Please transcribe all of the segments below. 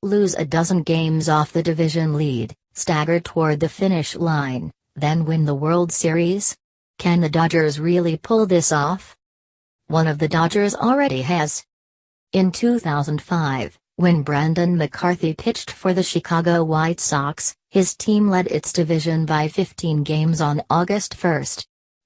lose a dozen games off the division lead, stagger toward the finish line, then win the World Series? Can the Dodgers really pull this off? One of the Dodgers already has. In 2005, when Brandon McCarthy pitched for the Chicago White Sox, his team led its division by 15 games on August 1.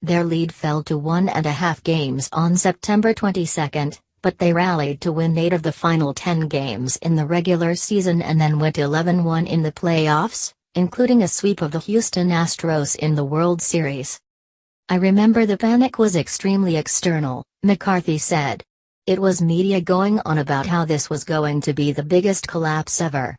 Their lead fell to 1.5 games on September 22, but they rallied to win 8 of the final 10 games in the regular season and then went 11-1 in the playoffs, including a sweep of the Houston Astros in the World Series. "I remember the panic was extremely external," McCarthy said. "It was media going on about how this was going to be the biggest collapse ever.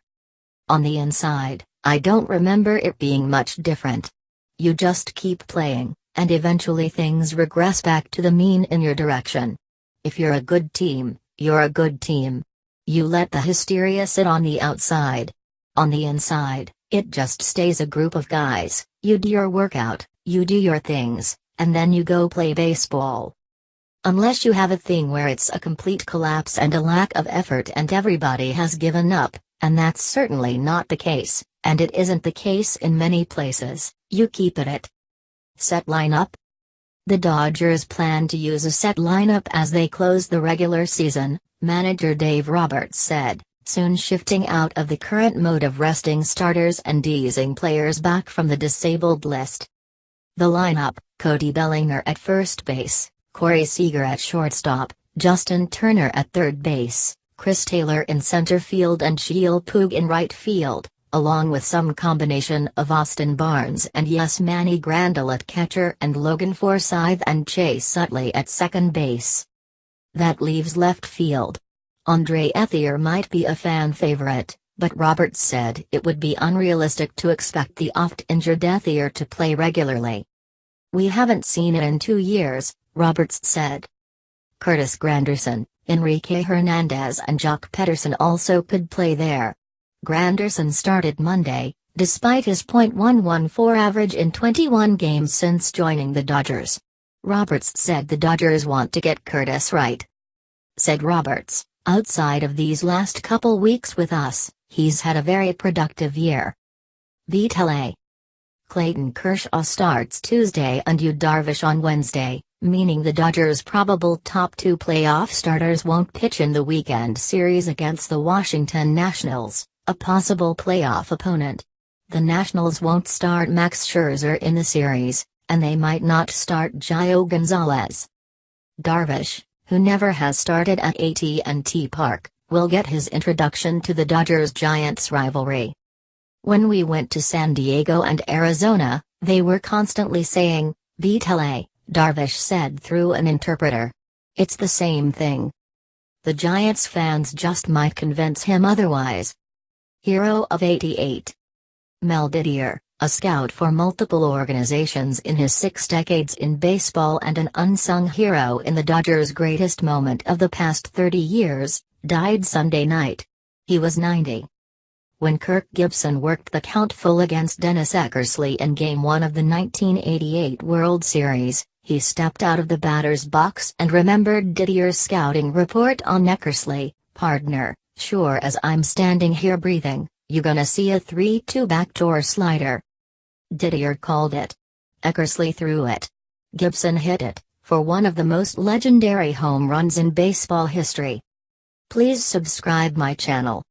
On the inside, I don't remember it being much different. You just keep playing, and eventually things regress back to the mean in your direction. If you're a good team, you're a good team. You let the hysteria sit on the outside. On the inside, it just stays a group of guys, you do your workout, you do your things, and then you go play baseball. Unless you have a thing where it's a complete collapse and a lack of effort and everybody has given up, and that's certainly not the case, and it isn't the case in many places, you keep at it." Set lineup? The Dodgers plan to use a set lineup as they close the regular season, manager Dave Roberts said, soon shifting out of the current mode of resting starters and easing players back from the disabled list. The lineup: Cody Bellinger at first base, Corey Seager at shortstop, Justin Turner at third base, Chris Taylor in center field and Sheil Puig in right field, along with some combination of Austin Barnes and Manny Grandal at catcher and Logan Forsythe and Chase Utley at second base. That leaves left field. Andre Ethier might be a fan favorite, but Roberts said it would be unrealistic to expect the oft-injured Ethier to play regularly. "We haven't seen it in 2 years," Roberts said. Curtis Granderson, Enrique Hernandez and Jock Pederson also could play there. Granderson started Monday, despite his .114 average in 21 games since joining the Dodgers. Roberts said the Dodgers want to get Curtis right. Said Roberts, "Outside of these last couple weeks with us, he's had a very productive year." Beat LA. Clayton Kershaw starts Tuesday and Yu Darvish on Wednesday, meaning the Dodgers' probable top 2 playoff starters won't pitch in the weekend series against the Washington Nationals, a possible playoff opponent. The Nationals won't start Max Scherzer in the series, and they might not start Gio Gonzalez. Darvish, who never has started at AT&T Park, will get his introduction to the Dodgers-Giants rivalry. "When we went to San Diego and Arizona, they were constantly saying, 'Beat LA,'" Darvish said through an interpreter. "It's the same thing. The Giants fans just might convince him otherwise." Hero of 88. Mel Didier, a scout for multiple organizations in his 6 decades in baseball and an unsung hero in the Dodgers' greatest moment of the past 30 years, died Sunday night. He was 90. When Kirk Gibson worked the count full against Dennis Eckersley in Game 1 of the 1988 World Series, he stepped out of the batter's box and remembered Didier's scouting report on Eckersley, "Pardner, sure as I'm standing here breathing, you gonna see a 3-2 backdoor slider." Didier called it. Eckersley threw it. Gibson hit it, for one of the most legendary home runs in baseball history. Please subscribe my channel.